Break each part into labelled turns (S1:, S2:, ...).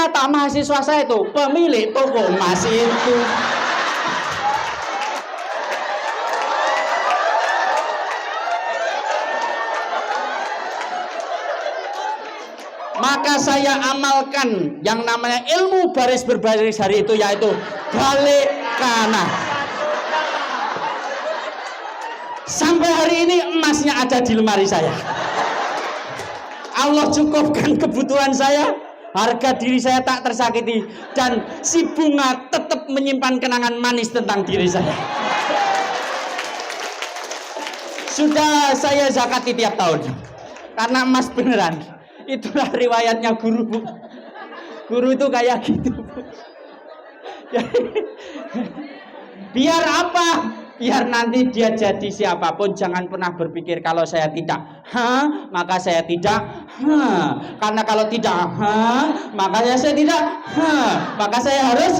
S1: Ternyata mahasiswa saya itu pemilik toko emas itu. Maka saya amalkan yang namanya ilmu baris berbaris hari itu, yaitu balik kanan. Sampai hari ini emasnya ada di lemari saya. Allah cukupkan kebutuhan saya, harga diri saya tak tersakiti, dan si bunga tetap menyimpan kenangan manis tentang diri saya. Sudah saya zakati tiap tahun karena emas beneran. Itulah riwayatnya guru, Bu. Guru itu kayak gitu, Bu. Biar apa? Biar nanti dia jadi siapapun, jangan pernah berpikir kalau saya tidak, maka saya tidak, karena kalau tidak, maka saya tidak, maka saya harus,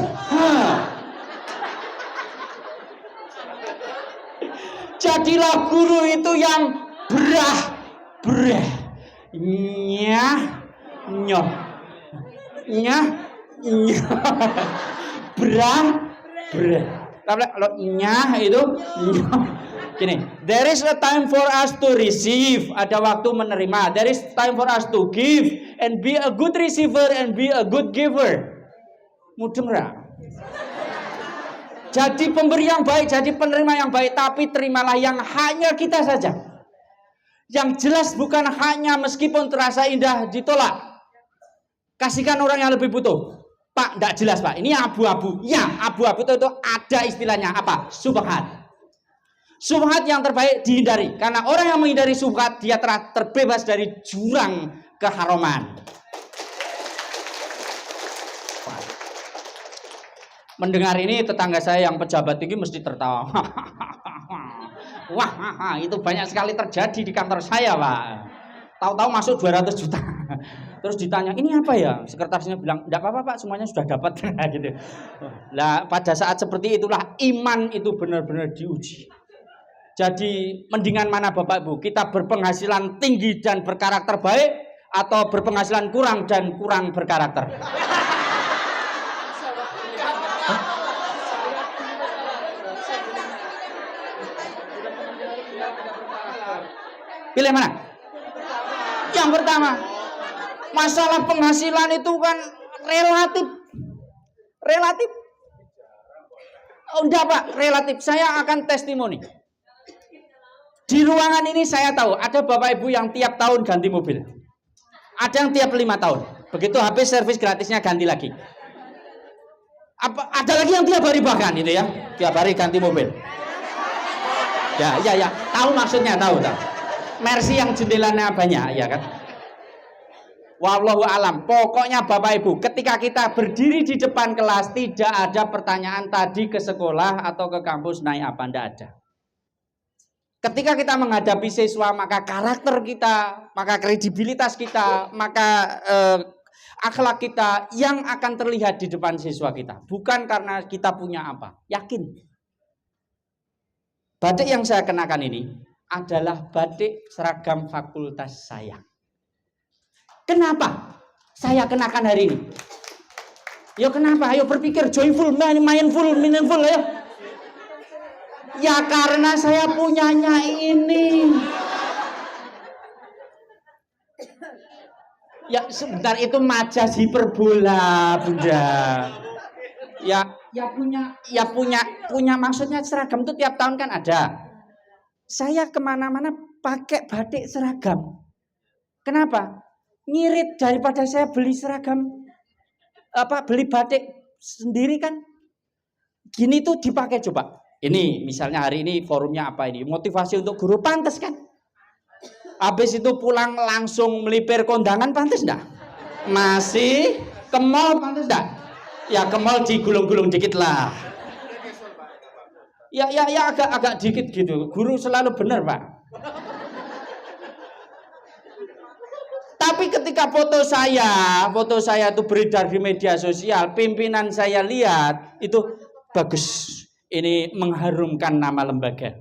S1: Jadilah guru itu yang berah, nyah, nyoh, nyah, nyoh, berah. Kalau nyah itu nyoh. Gini, there is a time for us to receive, ada waktu menerima. There is time for us to give and be a good receiver and be a good giver. Mudeng ra? Jadi pemberi yang baik, jadi penerima yang baik, tapi terimalah yang hanya kita saja. Yang jelas bukan hanya meskipun terasa indah ditolak. Kasihkan orang yang lebih butuh. Pak, tidak jelas Pak, ini abu-abu. Ya, abu-abu itu ada istilahnya apa? Subhat. Subhat yang terbaik dihindari. Karena orang yang menghindari subhat, dia telah terbebas dari jurang keharaman. Mendengar ini tetangga saya yang pejabat tinggi mesti tertawa. Wah, itu banyak sekali terjadi di kantor saya, Pak. Tahu-tahu masuk 200 juta. Terus ditanya, ini apa ya? Sekretarisnya bilang, enggak apa-apa Pak, semuanya sudah dapat. Gitu. Nah, pada saat seperti itulah iman itu benar-benar diuji. Jadi, mendingan mana Bapak Ibu? Kita berpenghasilan tinggi dan berkarakter baik, atau berpenghasilan kurang dan kurang berkarakter? Pilih mana? Yang pertama. Masalah penghasilan itu kan relatif. Oh, enggak Pak, relatif. Saya akan testimoni. Di ruangan ini saya tahu ada Bapak Ibu yang tiap tahun ganti mobil. Ada yang tiap 5 tahun. Begitu habis servis gratisnya ganti lagi. Ada lagi yang tiap hari bahkan itu ya. Tiap hari ganti mobil. Ya. Tahu maksudnya, tahu. Mercy yang jendelanya banyak, ya kan? Wallahu alam. Pokoknya Bapak Ibu, ketika kita berdiri di depan kelas, tidak ada pertanyaan tadi ke sekolah atau ke kampus naik apa, tidak ada. Ketika kita menghadapi siswa, maka karakter kita, maka kredibilitas kita, maka akhlak kita yang akan terlihat di depan siswa kita. Bukan karena kita punya apa. Yakin. Batik yang saya kenakan ini adalah batik seragam fakultas saya. Kenapa saya kenakan hari ini? Ya kenapa? Ayo berpikir joyful, mindful, meaningful ya. Ya karena saya punyanya ini. Ya sebentar, itu majas hiperbola, Bunda. Ya punya maksudnya seragam itu tiap tahun kan ada. Saya kemana-mana pakai batik seragam. Kenapa? Ngirit daripada saya beli seragam, beli batik sendiri kan. Gini tuh dipakai coba. Ini misalnya hari ini forumnya apa ini? Motivasi untuk guru, pantas kan? Habis itu pulang langsung melipir kondangan, pantas enggak? Masih ke mall, pantas enggak? Ya ke mall digulung-gulung dikit lah. Ya agak dikit gitu. Guru selalu benar, Pak. Tapi ketika foto saya itu beredar di media sosial, pimpinan saya lihat itu bagus. Ini mengharumkan nama lembaga.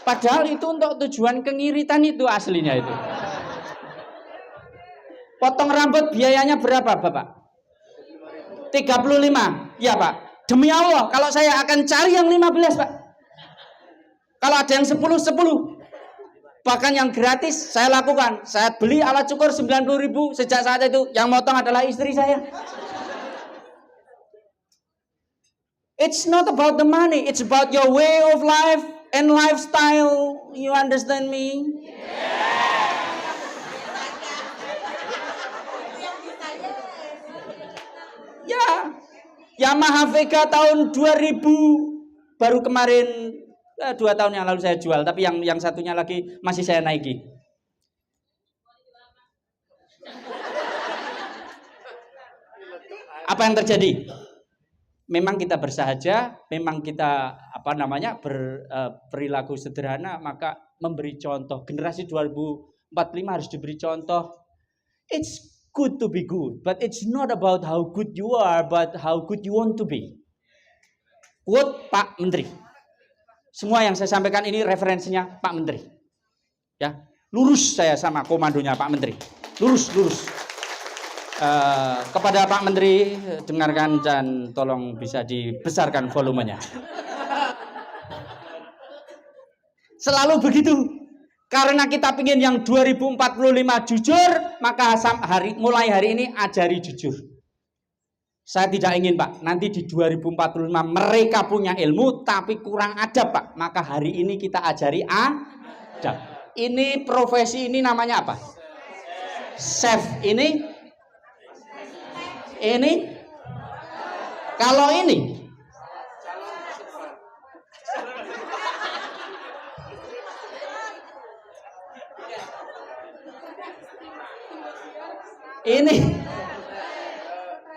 S1: Padahal itu untuk tujuan kengiritan itu aslinya itu. Potong rambut biayanya berapa, Bapak? 35. Ya, Pak. Demi Allah, kalau saya akan cari yang 15, Pak. Kalau ada yang 10. Bahkan yang gratis saya lakukan. Saya beli alat cukur 90.000. Sejak saat itu yang motong adalah istri saya. It's not about the money, it's about your way of life and lifestyle. You understand me? Ya, Yamaha Vega tahun 2000 baru kemarin 2 tahun yang lalu saya jual, tapi yang satunya lagi masih saya naiki. Apa yang terjadi? Memang kita bersahaja, memang kita perilaku sederhana, maka memberi contoh. Generasi 2045 harus diberi contoh. It's good to be good, but it's not about how good you are, but how good you want to be. Quote Pak Menteri. Semua yang saya sampaikan ini referensinya Pak Menteri. Ya, lurus saya sama komandonya Pak Menteri. Lurus. Kepada Pak Menteri, dengarkan dan tolong bisa dibesarkan volumenya. Selalu begitu. Karena kita ingin yang 2045 jujur, maka mulai hari ini ajari jujur. Saya tidak ingin, Pak, nanti di 2045 mereka punya ilmu tapi kurang adab, Pak. Maka hari ini kita ajari adab. Ini profesi ini namanya apa? Chef. Ini kalau ini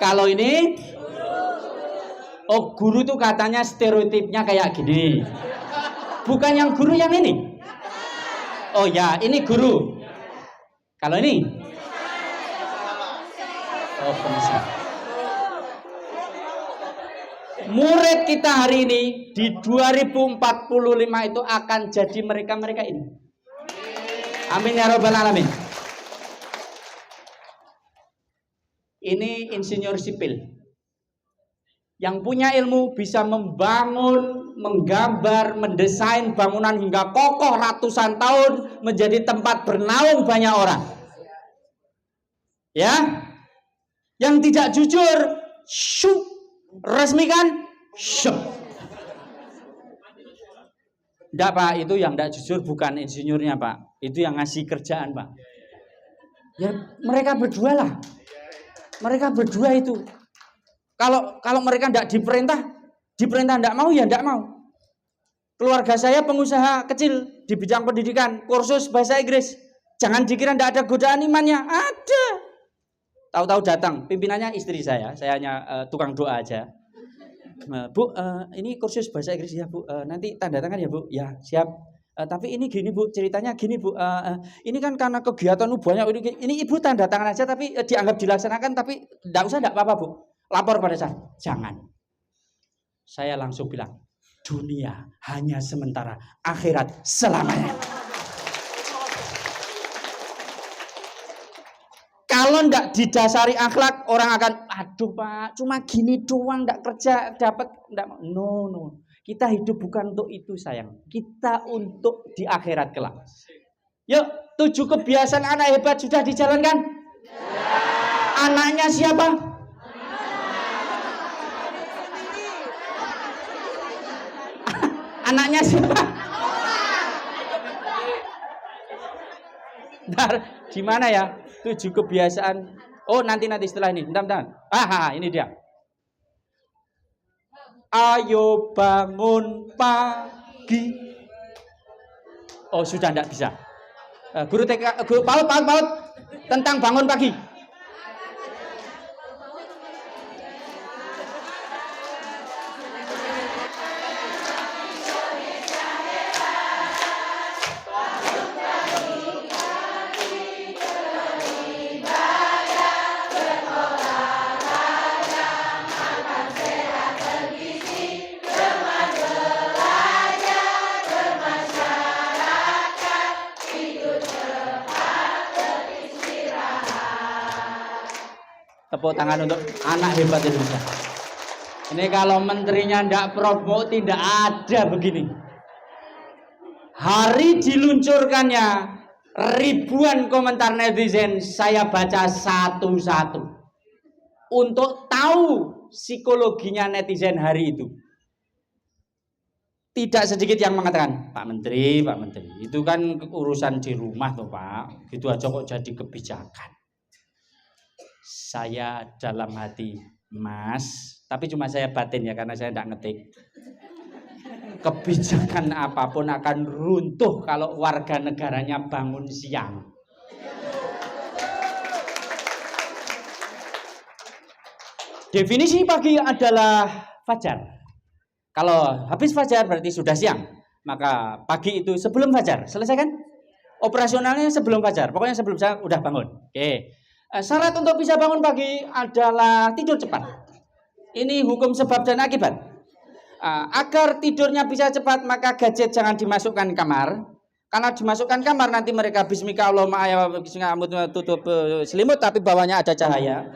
S1: kalau ini guru tuh katanya stereotipnya kayak gini. Bukan yang guru yang ini. Oh ya, ini guru. Kalau ini pengusaha. Murid kita hari ini di 2045 itu akan jadi mereka ini. Amin ya rabbal alamin. Ini insinyur sipil yang punya ilmu, bisa membangun, menggambar, mendesain bangunan hingga kokoh ratusan tahun menjadi tempat bernaung banyak orang. Ya, yang tidak jujur, resmikan, Enggak, Pak, itu yang tidak jujur bukan insinyurnya, Pak. Itu yang ngasih kerjaan, Pak. Ya, mereka berdua lah. Mereka berdua itu. Kalau mereka tidak diperintah tidak mau, ya tidak mau. Keluarga saya pengusaha kecil di bidang pendidikan, kursus bahasa Inggris. Jangan dikira tidak ada godaan imannya, ada. Tahu-tahu datang, pimpinannya istri saya hanya tukang doa aja. Bu, ini kursus bahasa Inggris ya, Bu. Nanti tanda tangan ya, Bu. Ya, siap. Tapi ini gini, Bu, ceritanya gini, Bu. Ini kan karena kegiatan banyak, ini Ibu tanda tangan aja tapi dianggap dilaksanakan, tapi tidak apa-apa, Bu. Lapor pada saya. Jangan. Saya langsung bilang, dunia hanya sementara, akhirat selamanya. Kalau tidak didasari akhlak, orang akan, aduh Pak, cuma gini doang, tidak kerja, dapat, tidak. No. Kita hidup bukan untuk itu, sayang. Kita untuk di akhirat kelak. Yuk, 7 kebiasaan anak hebat sudah dijalankan? Ya. Anaknya siapa? Anaknya siapa? Bentar, gimana ya? 7 kebiasaan. Oh, nanti setelah ini. Bentar. Ini dia. Ayo bangun pagi. Oh, sudah tidak bisa. Guru TK, guru PAUD tentang bangun pagi. Tepuk tangan untuk anak hebat Indonesia. Ini kalau menterinya ndak promo tidak ada begini. Hari diluncurkannya ribuan komentar netizen saya baca satu-satu untuk tahu psikologinya netizen hari itu. Tidak sedikit yang mengatakan, Pak Menteri, itu kan urusan di rumah tuh Pak, gitu aja kok jadi kebijakan. Saya dalam hati, Mas, tapi cuma saya batin ya karena saya tidak ngetik. Kebijakan apapun akan runtuh kalau warga negaranya bangun siang. Definisi pagi adalah fajar. Kalau habis fajar berarti sudah siang. Maka pagi itu sebelum fajar. Selesai kan? Operasionalnya sebelum fajar. Pokoknya sebelum saya udah bangun. Oke. Syarat untuk bisa bangun pagi adalah tidur cepat. Ini hukum sebab dan akibat. Agar tidurnya bisa cepat maka gadget jangan dimasukkan kamar. Karena dimasukkan kamar nanti mereka bismika Allah tutup selimut tapi bawahnya ada cahaya.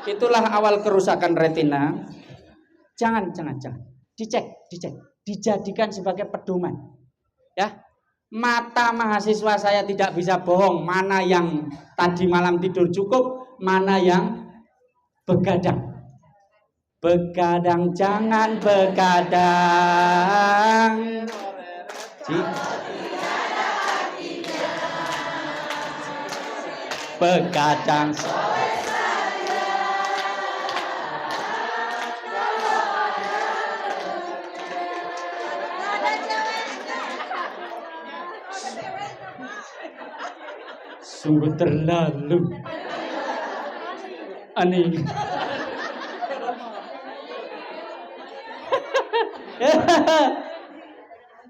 S1: Itulah awal kerusakan retina. Jangan. Dicek. Dijadikan sebagai pedoman. Ya. Mata mahasiswa saya tidak bisa bohong. Mana yang tadi malam tidur cukup, mana yang begadang. Begadang jangan begadang. Begadang. Sungguh terlalu aneh.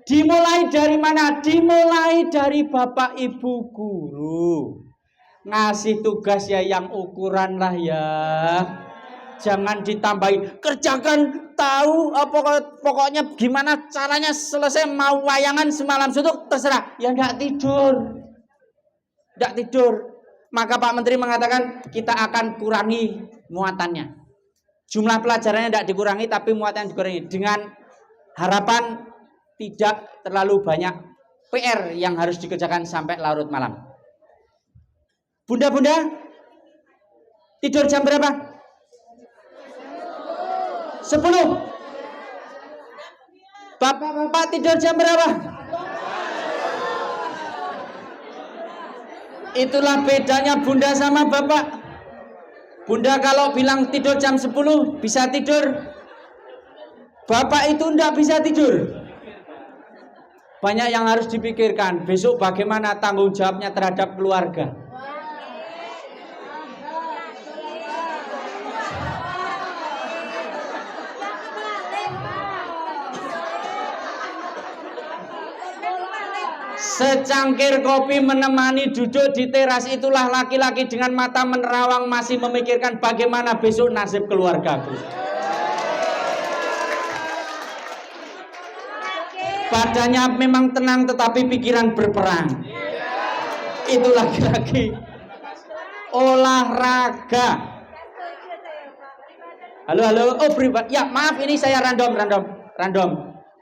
S1: Dimulai dari mana? Dimulai dari Bapak Ibu guru. Ngasih tugas ya yang ukuran lah ya. Jangan ditambahin. Kerjakan tahu pokoknya gimana caranya selesai mau wayangan semalam suntuk terserah. Ya enggak tidur. Maka Pak Menteri mengatakan kita akan kurangi muatannya. Jumlah pelajarannya tidak dikurangi tapi muatannya dikurangi dengan harapan tidak terlalu banyak PR yang harus dikerjakan sampai larut malam. Bunda-bunda tidur jam berapa? 10. Bapak-bapak tidur jam berapa? Itulah bedanya bunda sama bapak. Bunda kalau bilang tidur jam 10 bisa tidur. Bapak itu enggak bisa tidur. Banyak yang harus dipikirkan. Besok bagaimana tanggung jawabnya terhadap keluarga. Secangkir kopi menemani duduk di teras itulah laki-laki dengan mata menerawang masih memikirkan bagaimana besok nasib keluargaku. Badannya memang tenang tetapi pikiran berperang. Itu laki-laki olahraga. Halo. Oh pribadi. Ya maaf ini saya random.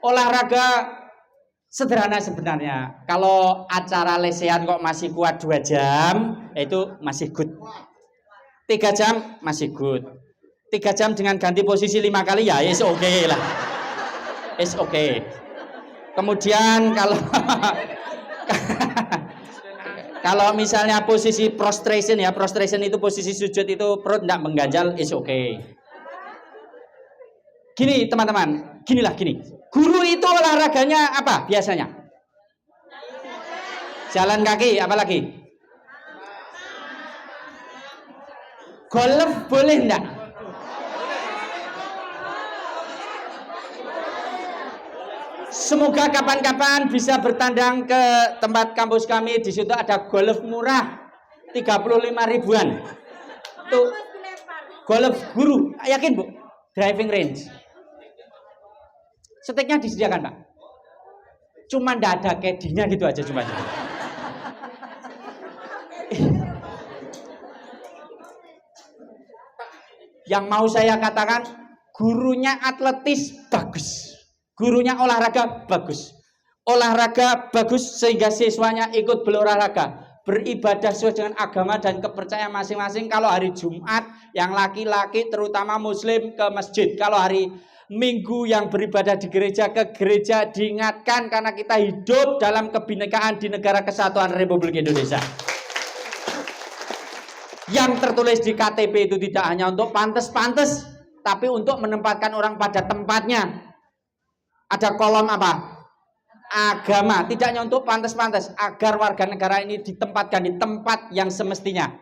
S1: Olahraga sederhana sebenarnya. Kalau acara lesehan kok masih kuat 2 jam, itu masih good. 3 jam masih good. 3 jam dengan ganti posisi 5 kali ya is okay lah. Is okay. Kemudian kalau misalnya posisi prostration ya, prostration itu posisi sujud itu perut tidak mengganjal is okay. Gini teman-teman, gini. Guru itu olahraganya apa biasanya? Jalan kaki, apa lagi? Golf boleh enggak? Semoga kapan-kapan bisa bertandang ke tempat kampus kami. Di situ ada golf murah 35 ribuan. Tuh golf guru, yakin Bu? Driving range. Steknya disediakan Pak. Cuma ndak ada kedinya gitu aja cuma. Yang mau saya katakan, gurunya atletis bagus, gurunya olahraga bagus. Olahraga bagus sehingga siswanya ikut berolahraga, beribadah sesuai dengan agama dan kepercayaan masing-masing. Kalau hari Jumat yang laki-laki terutama muslim ke masjid, kalau hari Minggu yang beribadah di gereja ke gereja. Diingatkan karena kita hidup dalam kebinekaan di negara kesatuan Republik Indonesia. Yang tertulis di KTP itu tidak hanya untuk pantes-pantes, tapi untuk menempatkan orang pada tempatnya. Ada kolom apa? Agama. Tidak hanya untuk pantes-pantes, agar warga negara ini ditempatkan di tempat yang semestinya.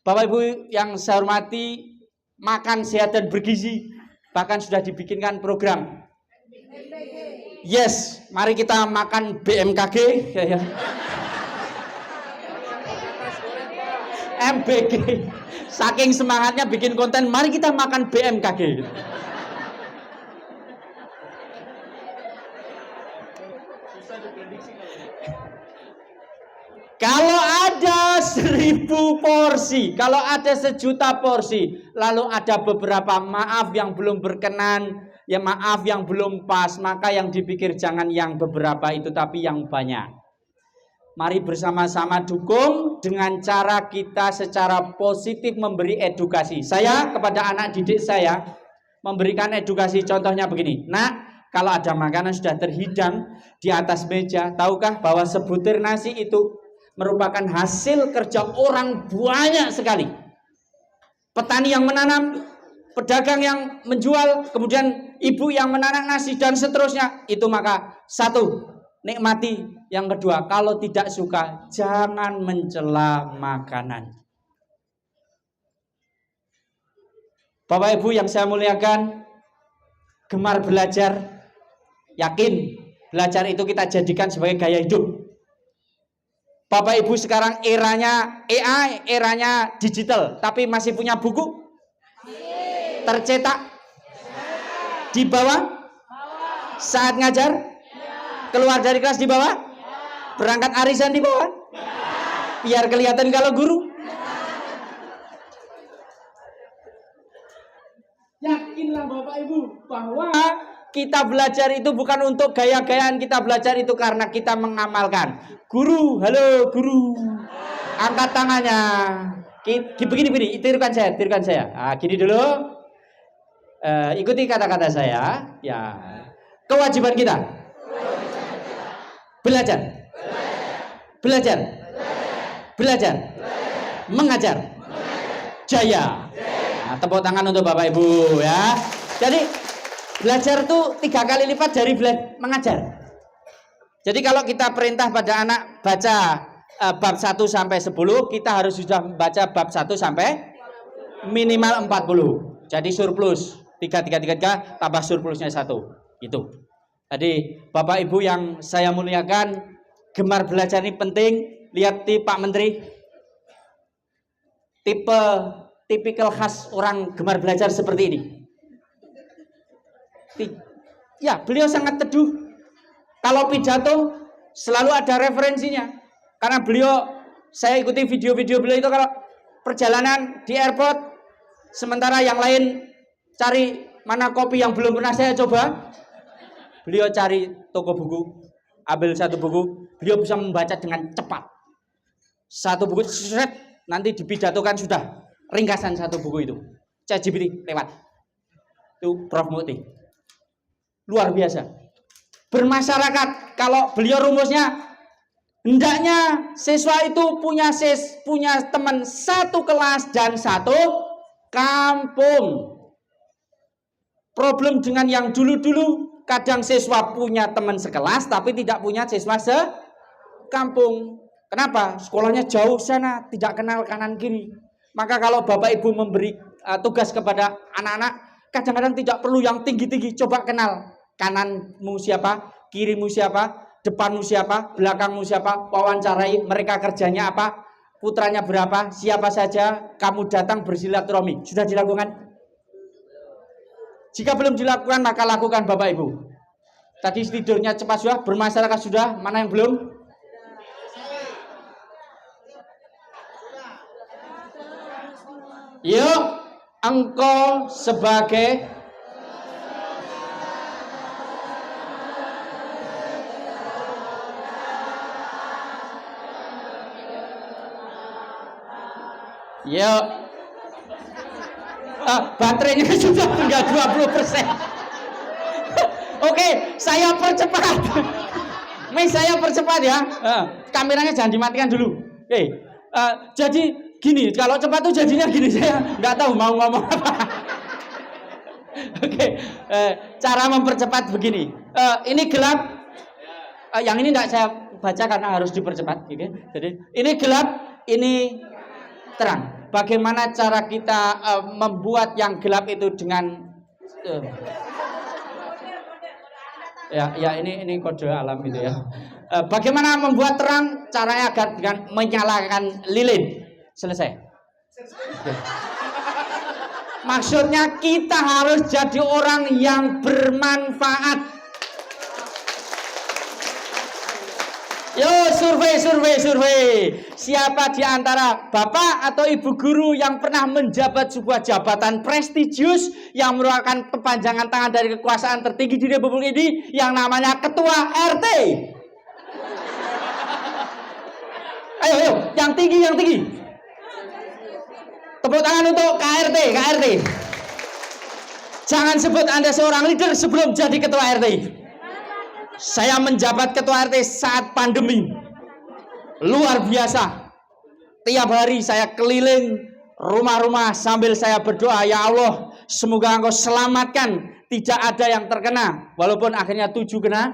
S1: Bapak Ibu yang saya hormati, makan sehat dan bergizi, bahkan sudah dibikinkan program. Yes, mari kita makan BMKG. MBG. Saking semangatnya bikin konten, mari kita makan BMKG. Kalau ada 1000 porsi, kalau ada 1.000.000 porsi, lalu ada beberapa maaf yang belum berkenan, ya maaf yang belum pas, maka yang dipikir jangan yang beberapa itu, tapi yang banyak. Mari bersama-sama dukung dengan cara kita secara positif memberi edukasi. Saya kepada anak didik saya memberikan edukasi, contohnya begini. Nak, kalau ada makanan sudah terhidang di atas meja, tahukah bahwa sebutir nasi itu merupakan hasil kerja orang banyak sekali. Petani yang menanam, pedagang yang menjual, kemudian ibu yang menanak nasi dan seterusnya. Itu maka satu, nikmati. Yang kedua, kalau tidak suka, jangan mencela makanan. Bapak Ibu yang saya muliakan, gemar belajar, yakin belajar itu kita jadikan sebagai gaya hidup. Bapak Ibu sekarang eranya AI, eranya digital, tapi masih punya buku? Tercetak? Di bawah? Saat ngajar? Keluar dari kelas di bawah? Berangkat arisan di bawah? Biar kelihatan kalau guru? Yakinlah Bapak Ibu bahwa kita belajar itu bukan untuk gaya-gayaan, kita belajar itu karena kita mengamalkan. Guru, halo guru, angkat tangannya. Begini, tirukan saya. Nah, gini dulu, ikuti kata-kata saya. Ya, kewajiban kita belajar, mengajar, jaya. Nah, tepuk tangan untuk Bapak Ibu ya. Jadi belajar tuh 3 kali lipat dari mengajar. Jadi kalau kita perintah pada anak baca bab 1 sampai 10, kita harus sudah membaca bab 1 sampai minimal 40. Jadi surplus 3 tambah surplusnya 1. Gitu. Jadi Bapak Ibu yang saya muliakan, gemar belajar ini penting. Lihat Pak Menteri, tipikal khas orang gemar belajar seperti ini. Ya, beliau sangat teduh. Kalau pidato selalu ada referensinya. Karena beliau, saya ikuti video-video beliau itu kalau perjalanan di airport, sementara yang lain cari mana kopi yang belum pernah saya coba, beliau cari toko buku, ambil satu buku, beliau bisa membaca dengan cepat. Satu buku, nanti dipidatokan sudah ringkasan satu buku itu. ChatGPT lewat. Itu Prof. Mukti. Luar biasa. Bermasyarakat, kalau beliau rumusnya, hendaknya siswa itu punya teman satu kelas dan satu kampung. Problem dengan yang dulu-dulu, kadang siswa punya teman sekelas tapi tidak punya siswa sekampung. Kenapa? Sekolahnya jauh sana, tidak kenal kanan kiri. Maka kalau Bapak Ibu memberi tugas kepada anak-anak, kadang-kadang tidak perlu yang tinggi-tinggi, coba kenal. Kananmu siapa, kirimu siapa, depanmu siapa, belakangmu siapa, wawancarai mereka kerjanya apa, putranya berapa, siapa saja, kamu datang bersilaturahmi. Sudah dilakukan? Jika belum dilakukan, maka lakukan Bapak Ibu. Tadi tidurnya cepat sudah, bermasyarakat sudah, mana yang belum? Yuk, engkau sebagai baterainya sudah tinggal 20%. Oke, saya percepat. Saya percepat ya. Kameranya jangan dimatikan dulu. Jadi gini, kalau cepat tuh jadinya gini, saya nggak tahu mau ngomong apa. Oke, cara mempercepat begini. Ini gelap. Yang ini nggak saya baca karena harus dipercepat. Okay? Jadi ini gelap, ini terang. Bagaimana cara kita membuat yang gelap itu dengan ya ini kode alam itu ya. Bagaimana membuat terang? Caranya agar dengan menyalakan lilin. Selesai. Maksudnya kita harus jadi orang yang bermanfaat. Yo, survei. Siapa di antara bapak atau ibu guru yang pernah menjabat sebuah jabatan prestisius yang merupakan kepanjangan tangan dari kekuasaan tertinggi di Republik ini yang namanya ketua RT? Ayo, yang tinggi. Tepuk tangan untuk KRT. Jangan sebut Anda seorang leader sebelum jadi ketua RT. Saya menjabat ketua RT saat pandemi. Luar biasa. Tiap hari saya keliling rumah-rumah sambil saya berdoa, ya Allah, semoga Engkau selamatkan. Tidak ada yang terkena. Walaupun akhirnya 7 kena,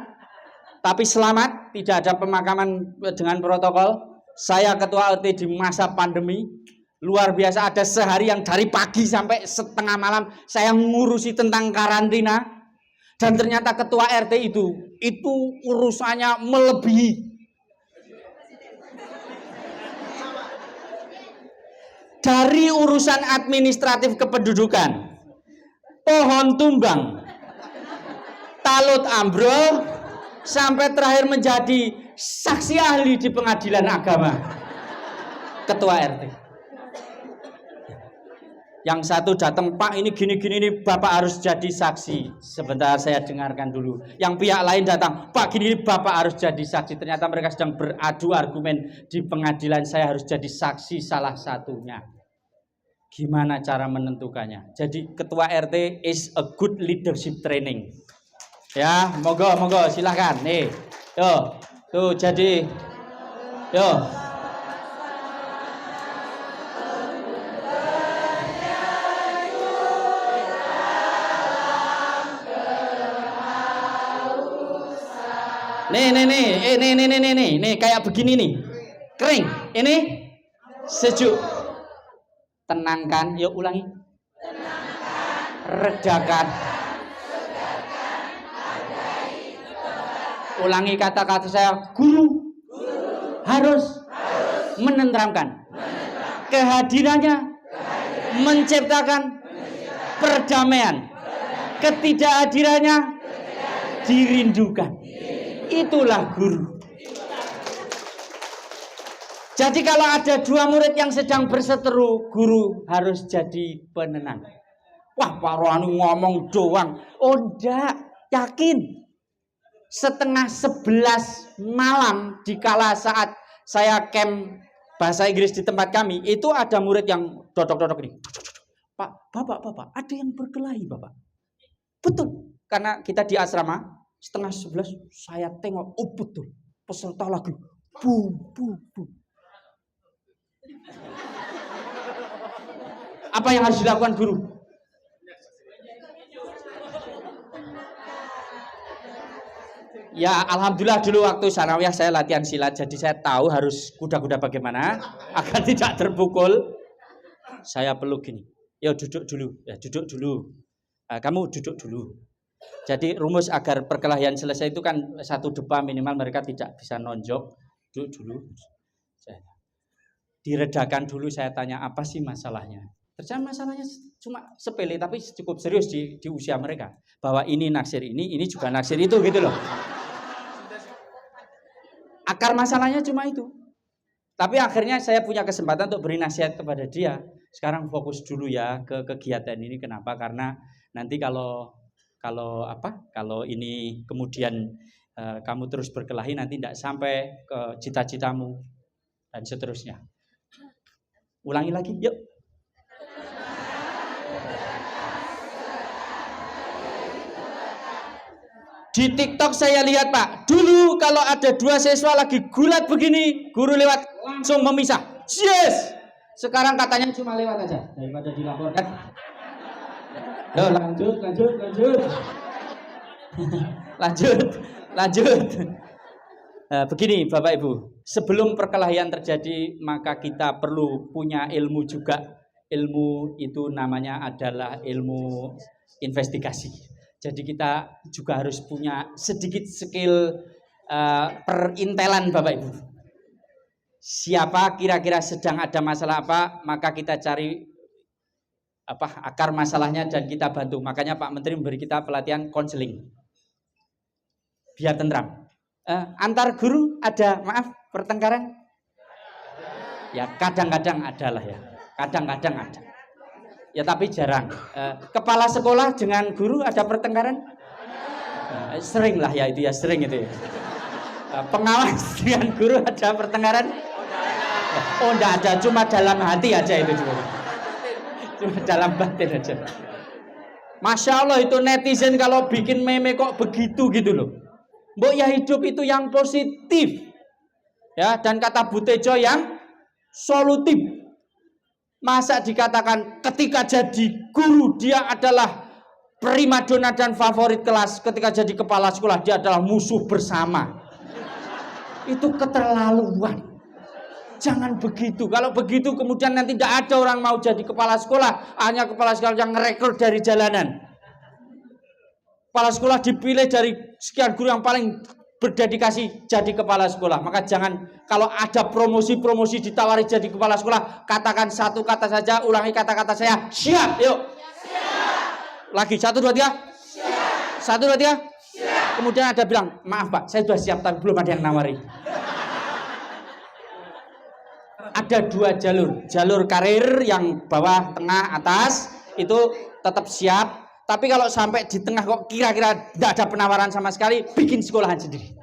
S1: tapi selamat. Tidak ada pemakaman dengan protokol. Saya ketua RT di masa pandemi. Luar biasa, ada sehari yang dari pagi sampai setengah malam saya ngurusi tentang karantina. Dan ternyata ketua RT itu urusannya melebihi. Dari urusan administratif kependudukan, pohon tumbang, talut ambrol, sampai terakhir menjadi saksi ahli di pengadilan agama. Ketua RT. Yang satu datang, Pak ini gini ini Bapak harus jadi saksi. Sebentar saya dengarkan dulu. Yang pihak lain datang, Pak gini Bapak harus jadi saksi. Ternyata mereka sedang beradu argumen di pengadilan, saya harus jadi saksi salah satunya. Gimana cara menentukannya? Jadi ketua RT is a good leadership training. Ya, monggo silahkan. Nih, tuh jadi, Nih, kayak begini nih. Kering, ini sejuk. Tenangkan, yuk ulangi. Redakan. Ulangi kata-kata saya. Guru harus menenteramkan. Kehadirannya menciptakan perdamaian. Ketidakhadirannya dirindukan. Itulah guru. Jadi kalau ada 2 murid yang sedang berseteru, guru harus jadi penenang. Wah, Pak Rohani ngomong doang. Oh enggak, yakin. 10:30 malam dikala saat saya camp bahasa Inggris di tempat kami, itu ada murid yang dodok-dodok ini. Pak, Bapak, ada yang berkelahi Bapak. Betul, karena kita di asrama. 10:30 saya tengok, oh betul, peserta lagi boom. Apa yang harus dilakukan guru? Ya alhamdulillah dulu waktu sanawiyah saya latihan silat, jadi saya tahu harus kuda-kuda bagaimana agar tidak terpukul. Saya peluk gini, ya duduk dulu. Kamu duduk dulu. Jadi rumus agar perkelahian selesai itu kan 1 depa minimal, mereka tidak bisa nonjok. Duduk dulu. Diredakan dulu, saya tanya apa sih masalahnya. Ternyata masalahnya cuma sepele tapi cukup serius di usia mereka. Bahwa ini naksir ini juga naksir itu gitu loh. Akar masalahnya cuma itu. Tapi akhirnya saya punya kesempatan untuk beri nasihat kepada dia. Sekarang fokus dulu ya ke kegiatan ini. Kenapa? Karena nanti kalau ini kemudian kamu terus berkelahi, nanti tidak sampai ke cita-citamu dan seterusnya. Ulangi lagi, yuk. Di TikTok saya lihat Pak, dulu kalau ada dua siswa lagi gulat begini, guru lewat langsung memisah. Yes. Sekarang katanya cuma lewat aja daripada dilaporkan. Loh, lanjut. lanjut. Begini Bapak Ibu, sebelum perkelahian terjadi maka kita perlu punya ilmu juga. Ilmu itu namanya adalah ilmu investigasi. Jadi kita juga harus punya sedikit skill perintelan Bapak Ibu. Siapa kira-kira sedang ada masalah apa, maka kita cari akar masalahnya dan kita bantu. Makanya Pak Menteri memberi kita pelatihan konseling. Biar tentram. Antar guru ada, pertengkaran? Ya kadang-kadang ada lah ya. Kadang-kadang ada. Ya tapi jarang. Kepala sekolah dengan guru ada pertengkaran? Sering lah ya itu ya, sering itu ya. Pengawas dengan guru ada pertengkaran? Oh enggak ada, cuma dalam hati aja itu juga. Cuma dalam batin aja. Masya Allah itu netizen kalau bikin meme kok begitu gitu loh. Mbok ya hidup itu yang positif. Ya, dan kata Bu Tejo yang solutif. Masa dikatakan ketika jadi guru dia adalah primadona dan favorit kelas, ketika jadi kepala sekolah dia adalah musuh bersama. Itu keterlaluan. Jangan begitu. Kalau begitu kemudian nanti tidak ada orang mau jadi kepala sekolah, hanya kepala sekolah yang ngerekrut dari jalanan. Kepala sekolah dipilih dari sekian guru yang paling berdedikasi jadi kepala sekolah. Maka jangan kalau ada promosi-promosi ditawari jadi kepala sekolah, katakan satu kata saja, ulangi kata-kata saya. Siap, yuk. Siap. Lagi 1 2 3. Siap. 1 2 3. Siap. Kemudian ada bilang, "Maaf Pak, saya sudah siap tapi belum ada yang nawari." Ada 2 jalur. Jalur karir yang bawah, tengah, atas itu tetap siap. Tapi kalau sampai di tengah kok kira-kira tidak ada penawaran sama sekali, bikin sekolahan sendiri.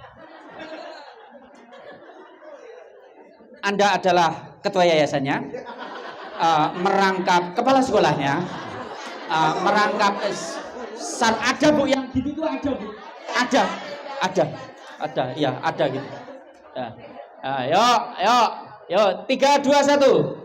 S1: Anda adalah ketua yayasannya, merangkap kepala sekolahnya, merangkap ada Bu yang gitu tuh ada Bu, ada, ya ada gitu. Yuk, 3 2 1.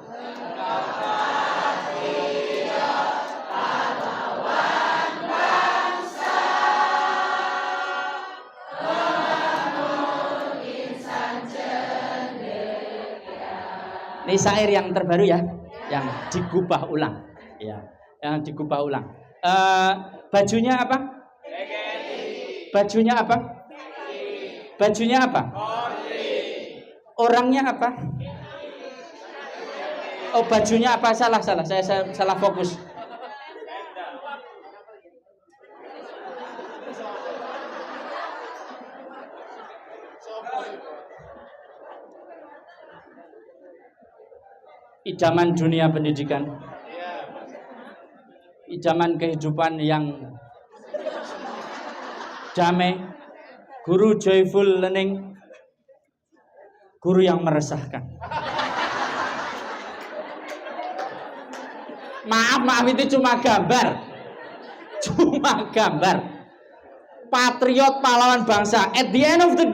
S1: Ini syair yang terbaru ya, yang digubah ulang, ya, yang digubah ulang. Bajunya apa? Bajunya apa? Bajunya apa? Orangnya apa? Oh, bajunya apa? Salah. Saya salah fokus. Idaman dunia pendidikan, idaman kehidupan yang damai, guru joyful learning, guru yang meresahkan. Maaf itu cuma gambar. Patriot pahlawan bangsa. At the end of the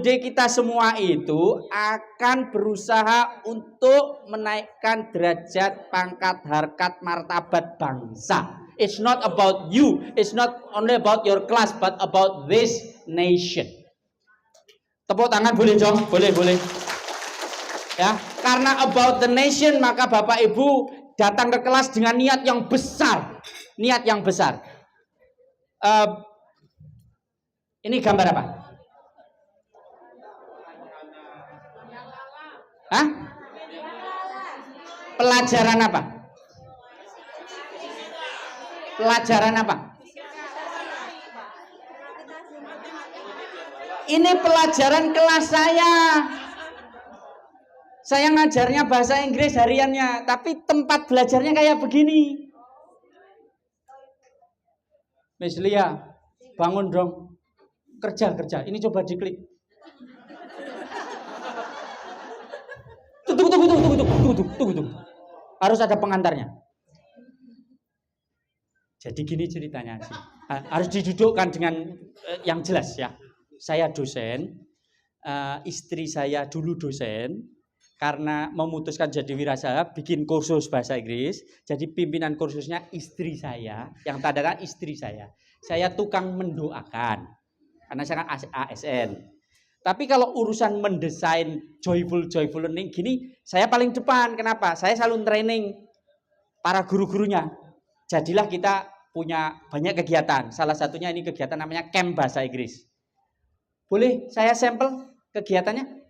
S1: day kita semua itu akan berusaha untuk menaikkan derajat, pangkat, harkat, martabat bangsa. It's not about you, it's not only about your class, but about this nation. Tepuk tangan boleh dong? Boleh. Ya, karena about the nation maka Bapak Ibu datang ke kelas dengan niat yang besar. Ini gambar apa? Hah? Pelajaran apa? Ini pelajaran kelas saya. Saya ngajarnya bahasa Inggris hariannya, tapi tempat belajarnya kayak begini. Miss Lia, bangun dong. Kerja. Ini coba diklik. Tunggu. Harus ada pengantarnya. Jadi gini ceritanya sih. Harus didudukkan dengan yang jelas ya. Saya dosen, istri saya dulu dosen. Karena memutuskan jadi wirausaha, bikin kursus bahasa Inggris. Jadi pimpinan kursusnya istri saya, yang tanda istri saya. Saya tukang mendoakan, karena saya kan ASN. Tapi kalau urusan mendesain joyful learning gini, saya paling depan. Kenapa? Saya selalu training para guru-gurunya. Jadilah kita punya banyak kegiatan. Salah satunya ini kegiatan namanya Camp Bahasa Inggris. Boleh saya sampel kegiatannya?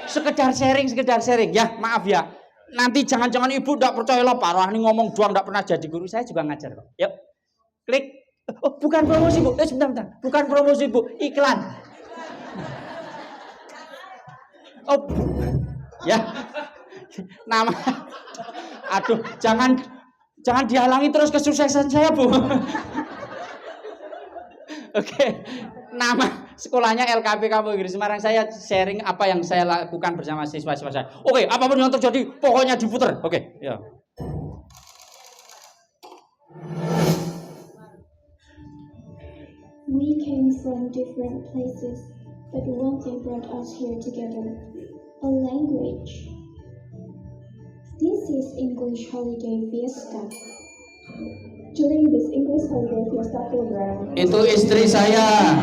S1: Sekedar sharing ya, maaf ya. Nanti jangan-jangan ibu enggak percaya lah, parah nih ngomong doang enggak pernah jadi guru. Saya juga ngajar kok. Yuk. Klik. Oh, bukan promosi, Bu. Sebentar. Bukan promosi, Bu. Iklan. Oh, ya. Nama. Aduh, jangan dihalangi terus kesuksesan saya, Bu. Oke. Nama sekolahnya LKP Kampung Inggris Semarang. Saya sharing apa yang saya lakukan bersama siswa-siswa saya. Oke, apapun yang terjadi, pokoknya diputer. Oke, ya.
S2: We came from different places, but one thing brought us here together: a language. This is English Holiday Fiesta. During this English Holiday Fiesta program,
S1: itu istri saya.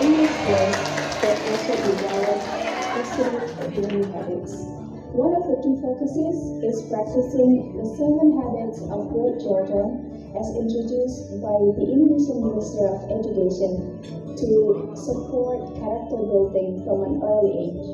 S2: English words that also develop specific daily habits. One of the key focuses is practicing the 7 habits of great children as introduced by the Indonesian Minister of Education to support character building from an early age.